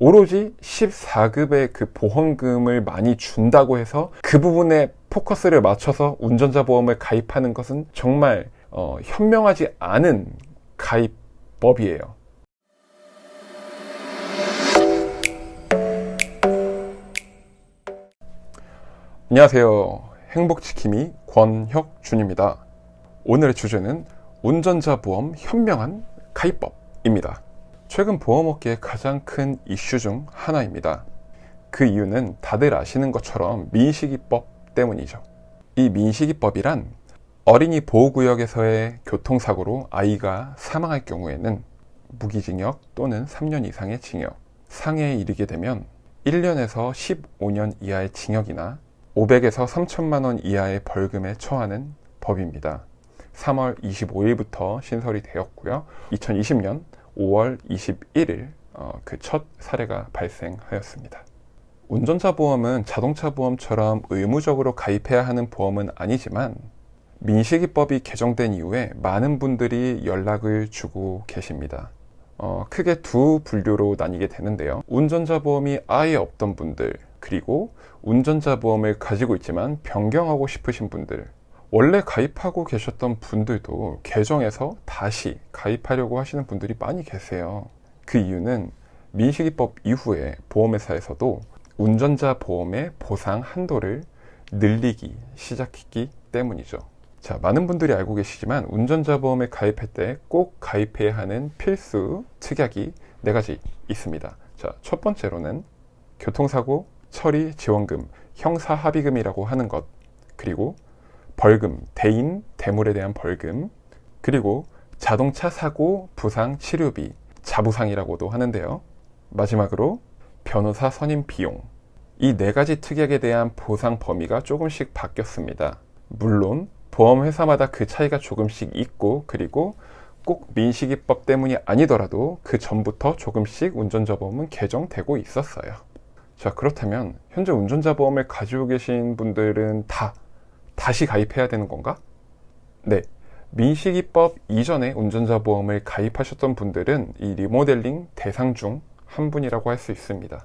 오로지 14급의 그 보험금을 많이 준다고 해서 그 부분에 포커스를 맞춰서 운전자 보험을 가입하는 것은 정말 현명하지 않은 가입법이에요. 안녕하세요. 행복지킴이 권혁준입니다. 오늘의 주제는 운전자 보험 현명한 가입법입니다. 최근 보험업계의 가장 큰 이슈 중 하나입니다. 그 이유는 다들 아시는 것처럼 민식이법 때문이죠. 이 민식이법이란 어린이 보호구역에서의 교통사고로 아이가 사망할 경우에는 무기징역 또는 3년 이상의 징역, 상해에 이르게 되면 1년에서 15년 이하의 징역이나 500에서 3천만 원 이하의 벌금에 처하는 법입니다. 3월 25일부터 신설이 되었고요. 2020년 5월 21일 그 첫 사례가 발생하였습니다. 운전자 보험은 자동차 보험처럼 의무적으로 가입해야 하는 보험은 아니지만 민식이법이 개정된 이후에 많은 분들이 연락을 주고 계십니다. 크게 두 분류로 나뉘게 되는데요. 운전자 보험이 아예 없던 분들, 그리고 운전자 보험을 가지고 있지만 변경하고 싶으신 분들, 원래 가입하고 계셨던 분들도 개정해서 다시 가입하려고 하시는 분들이 많이 계세요. 그 이유는 민식이법 이후에 보험회사에서도 운전자 보험의 보상 한도를 늘리기 시작했기 때문이죠. 자, 많은 분들이 알고 계시지만 운전자 보험에 가입할 때 꼭 가입해야 하는 필수 특약이 4가지 있습니다. 자, 첫 번째로는 교통사고 처리 지원금, 형사합의금이라고 하는 것, 그리고 벌금, 대인, 대물에 대한 벌금, 그리고 자동차 사고 부상 치료비, 자부상이라고도 하는데요. 마지막으로 변호사 선임 비용. 이 4가지 특약에 대한 보상 범위가 조금씩 바뀌었습니다. 물론 보험회사마다 그 차이가 조금씩 있고, 그리고 꼭 민식이법 때문이 아니더라도 그 전부터 조금씩 운전자 보험은 개정되고 있었어요. 자, 그렇다면 현재 운전자 보험을 가지고 계신 분들은 다시 가입해야 되는 건가? 네, 민식이법 이전에 운전자 보험을 가입하셨던 분들은 이 리모델링 대상 중 한 분이라고 할 수 있습니다.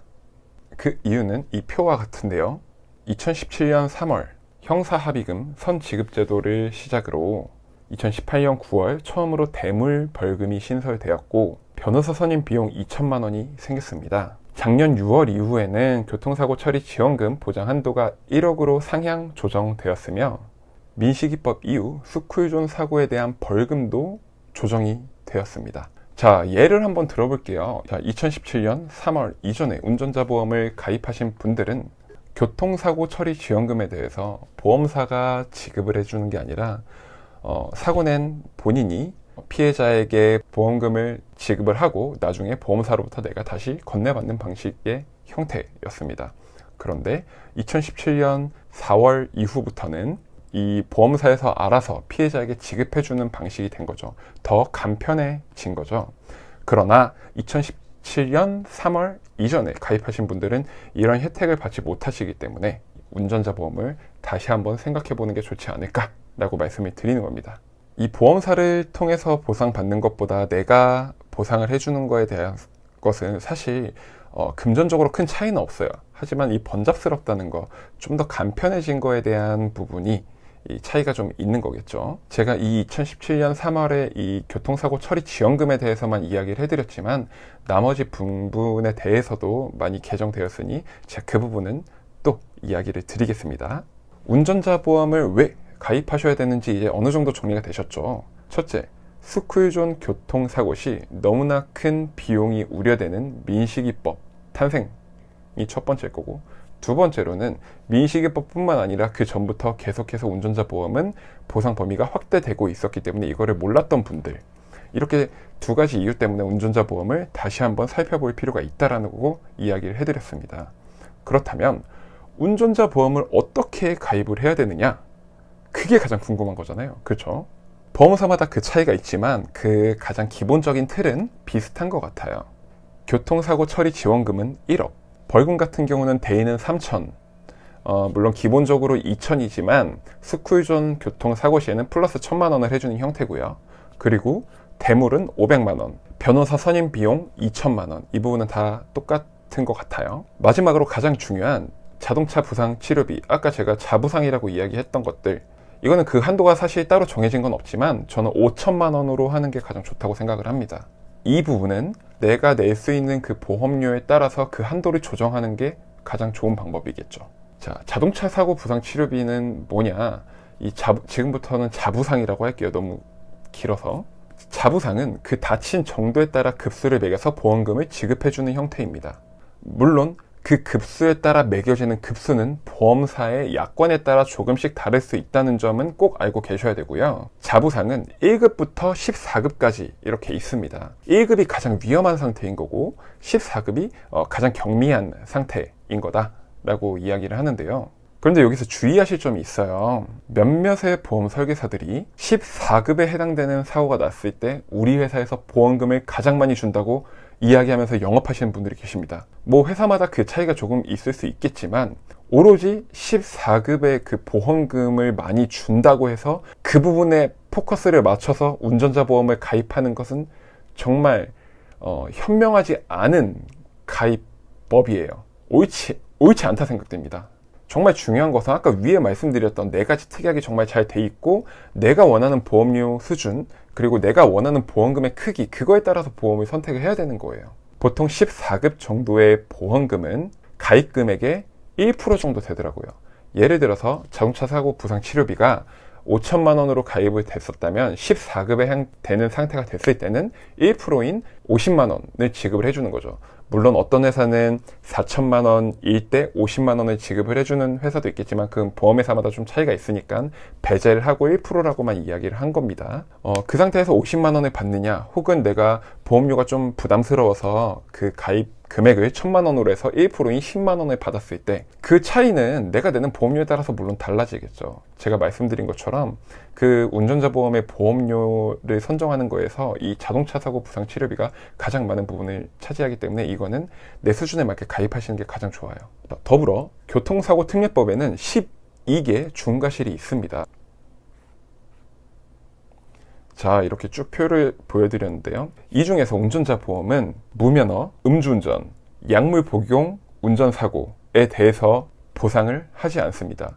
그 이유는 이 표와 같은데요. 2017년 3월 형사합의금 선지급제도를 시작으로 2018년 9월 처음으로 대물 벌금이 신설되었고, 변호사 선임 비용 2천만 원이 생겼습니다. 작년 6월 이후에는 교통사고 처리 지원금 보장 한도가 1억으로 상향 조정되었으며, 민식이법 이후 스쿨존 사고에 대한 벌금도 조정이 되었습니다. 자, 예를 한번 들어볼게요. 자, 2017년 3월 이전에 운전자 보험을 가입하신 분들은 교통사고 처리 지원금에 대해서 보험사가 지급을 해주는 게 아니라 사고 낸 본인이 피해자에게 보험금을 지급을 하고 나중에 보험사로부터 내가 다시 건네받는 방식의 형태였습니다. 그런데 2017년 4월 이후부터는 이 보험사에서 알아서 피해자에게 지급해주는 방식이 된 거죠. 더 간편해진 거죠. 그러나 2017년 3월 이전에 가입하신 분들은 이런 혜택을 받지 못하시기 때문에 운전자 보험을 다시 한번 생각해 보는 게 좋지 않을까라고 말씀을 드리는 겁니다. 이 보험사를 통해서 보상받는 것보다 내가 보상을 해주는 거에 대한 것은 사실 금전적으로 큰 차이는 없어요. 하지만 이 번잡스럽다는 거, 좀 더 간편해진 거에 대한 부분이 이 차이가 좀 있는 거겠죠. 제가 이 2017년 3월에 이 교통사고 처리 지원금에 대해서만 이야기를 해드렸지만 나머지 부분에 대해서도 많이 개정되었으니 제가 그 부분은 또 이야기를 드리겠습니다. 운전자 보험을 왜 가입하셔야 되는지 이제 어느 정도 정리가 되셨죠. 첫째, 스쿨존 교통사고 시 너무나 큰 비용이 우려되는 민식이법 탄생이 첫 번째일 거고, 두 번째로는 민식이법 뿐만 아니라 그 전부터 계속해서 운전자 보험은 보상 범위가 확대되고 있었기 때문에 이거를 몰랐던 분들, 이렇게 2가지 이유 때문에 운전자 보험을 다시 한번 살펴볼 필요가 있다라는 거 이야기를 해드렸습니다. 그렇다면 운전자 보험을 어떻게 가입을 해야 되느냐? 그게 가장 궁금한 거잖아요. 그렇죠? 보험사마다 그 차이가 있지만 그 가장 기본적인 틀은 비슷한 것 같아요. 교통사고 처리 지원금은 1억, 벌금 같은 경우는 대인은 3천, 물론 기본적으로 2천이지만 스쿨존 교통사고 시에는 플러스 1,000만 원을 해주는 형태고요. 그리고 대물은 500만 원, 변호사 선임 비용 2천만 원, 이 부분은 다 똑같 같은 것 같아요. 마지막으로 가장 중요한 자동차 부상 치료비, 아까 제가 자부상이라고 이야기했던 것들, 이거는 그 한도가 사실 따로 정해진 건 없지만 저는 5천만 원으로 하는 게 가장 좋다고 생각을 합니다. 이 부분은 내가 낼 수 있는 그 보험료에 따라서 그 한도를 조정하는 게 가장 좋은 방법이겠죠. 자, 자동차 사고 부상 치료비는 뭐냐? 지금부터는 자부상이라고 할게요. 너무 길어서. 자부상은 그 다친 정도에 따라 급수를 매겨서 보험금을 지급해주는 형태입니다. 물론 그 급수에 따라 매겨지는 급수는 보험사의 약관에 따라 조금씩 다를 수 있다는 점은 꼭 알고 계셔야 되고요. 자부상은 1급부터 14급까지 이렇게 있습니다. 1급이 가장 위험한 상태인 거고 14급이 가장 경미한 상태인 거다라고 이야기를 하는데요. 그런데 여기서 주의하실 점이 있어요. 몇몇의 보험 설계사들이 14급에 해당되는 사고가 났을 때 우리 회사에서 보험금을 가장 많이 준다고 이야기하면서 영업하시는 분들이 계십니다. 뭐 회사마다 그 차이가 조금 있을 수 있겠지만 오로지 14급의 그 보험금을 많이 준다고 해서 그 부분에 포커스를 맞춰서 운전자 보험을 가입하는 것은 정말 현명하지 않은 가입법이에요. 옳지 않다 생각됩니다. 정말 중요한 것은 아까 위에 말씀드렸던 4가지 특약이 정말 잘 돼 있고 내가 원하는 보험료 수준 그리고 내가 원하는 보험금의 크기, 그거에 따라서 보험을 선택을 해야 되는 거예요. 보통 14급 정도의 보험금은 가입 금액의 1% 정도 되더라고요. 예를 들어서 자동차 사고 부상 치료비가 5천만 원으로 가입을 됐었다면 14급에 해당되는 상태가 됐을 때는 1%인 50만 원을 지급을 해주는 거죠. 물론 어떤 회사는 4천만 원일 때 50만 원을 지급을 해주는 회사도 있겠지만 그건 보험회사마다 좀 차이가 있으니까 배제를 하고 1%라고만 이야기를 한 겁니다. 그 상태에서 50만 원을 받느냐 혹은 내가 보험료가 좀 부담스러워서 그 가입 금액을 1,000만 원으로 해서 1%인 10만 원을 받았을 때 그 차이는 내가 내는 보험료에 따라서 물론 달라지겠죠. 제가 말씀드린 것처럼 그 운전자 보험의 보험료를 선정하는 거에서 이 자동차 사고 부상 치료비가 가장 많은 부분을 차지하기 때문에 이거는 내 수준에 맞게 가입하시는 게 가장 좋아요. 더불어 교통사고 특례법에는 12개 중과실이 있습니다. 자, 이렇게 쭉 표를 보여드렸는데요. 이 중에서 운전자 보험은 무면허, 음주운전, 약물 복용, 운전사고에 대해서 보상을 하지 않습니다.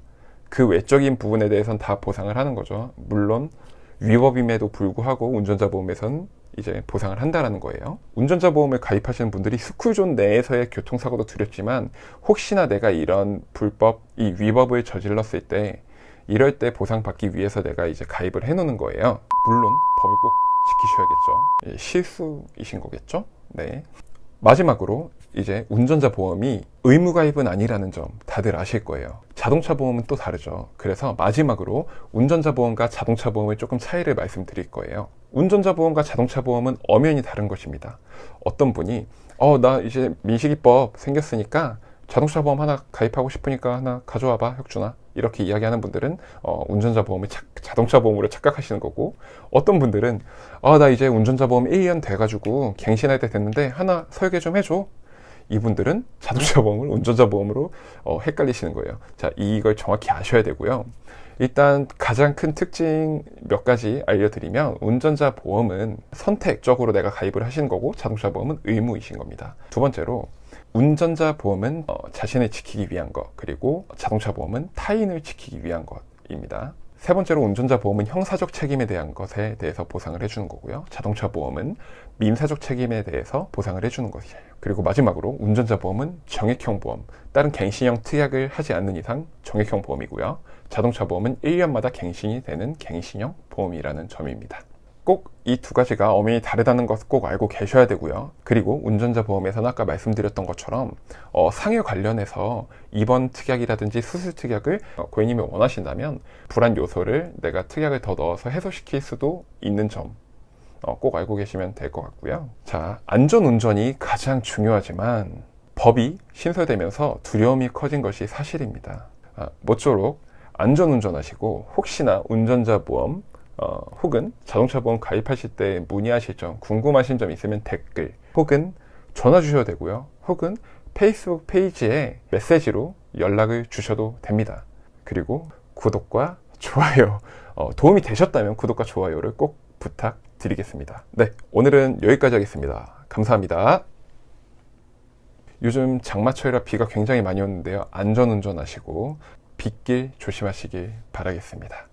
그 외적인 부분에 대해서는 다 보상을 하는 거죠. 물론 위법임에도 불구하고 운전자 보험에선 이제 보상을 한다라는 거예요. 운전자 보험을 가입하시는 분들이 스쿨존 내에서의 교통사고도 두렵지만 혹시나 내가 이런 불법, 이 위법을 저질렀을 때 이럴 때 보상받기 위해서 내가 이제 가입을 해놓는 거예요. 물론 법을 꼭 지키셔야겠죠. 실수이신 거겠죠? 네. 마지막으로 이제 운전자 보험이 의무 가입은 아니라는 점 다들 아실 거예요. 자동차 보험은 또 다르죠. 그래서 마지막으로 운전자 보험과 자동차 보험의 조금 차이를 말씀드릴 거예요. 운전자 보험과 자동차 보험은 엄연히 다른 것입니다. 어떤 분이 나 이제 민식이법 생겼으니까 자동차 보험 하나 가입하고 싶으니까 하나 가져와봐 혁준아, 이렇게 이야기하는 분들은 운전자 보험을 자동차 보험으로 착각하시는 거고, 어떤 분들은 나 이제 운전자 보험 1년 돼가지고 갱신할 때 됐는데 하나 설계 좀 해줘, 이분들은 자동차 보험을 운전자 보험으로 헷갈리시는 거예요. 자, 이걸 정확히 아셔야 되고요. 일단 가장 큰 특징 몇 가지 알려드리면, 운전자 보험은 선택적으로 내가 가입을 하시는 거고 자동차 보험은 의무이신 겁니다. 두 번째로 운전자 보험은 자신을 지키기 위한 것, 그리고 자동차 보험은 타인을 지키기 위한 것입니다. 세 번째로 운전자 보험은 형사적 책임에 대한 것에 대해서 보상을 해주는 거고요. 자동차 보험은 민사적 책임에 대해서 보상을 해주는 것이에요. 그리고 마지막으로 운전자 보험은 정액형 보험, 다른 갱신형 특약을 하지 않는 이상 정액형 보험이고요. 자동차 보험은 1년마다 갱신이 되는 갱신형 보험이라는 점입니다. 꼭 이 두 가지가 엄연히 다르다는 것을 꼭 알고 계셔야 되고요. 그리고 운전자 보험에서는 아까 말씀드렸던 것처럼 상해 관련해서 입원 특약이라든지 수술 특약을 고객님이 원하신다면 불안 요소를 내가 특약을 더 넣어서 해소시킬 수도 있는 점 꼭 알고 계시면 될 것 같고요. 자, 안전운전이 가장 중요하지만 법이 신설되면서 두려움이 커진 것이 사실입니다. 모쪼록 안전운전하시고 혹시나 운전자 보험 혹은 자동차 보험 가입하실 때 문의하실 점, 궁금하신 점 있으면 댓글 혹은 전화 주셔도 되고요. 혹은 페이스북 페이지에 메시지로 연락을 주셔도 됩니다. 그리고 구독과 좋아요, 도움이 되셨다면 구독과 좋아요를 꼭 부탁드리겠습니다. 네, 오늘은 여기까지 하겠습니다. 감사합니다. 요즘 장마철이라 비가 굉장히 많이 오는데요. 안전운전 하시고 빗길 조심하시길 바라겠습니다.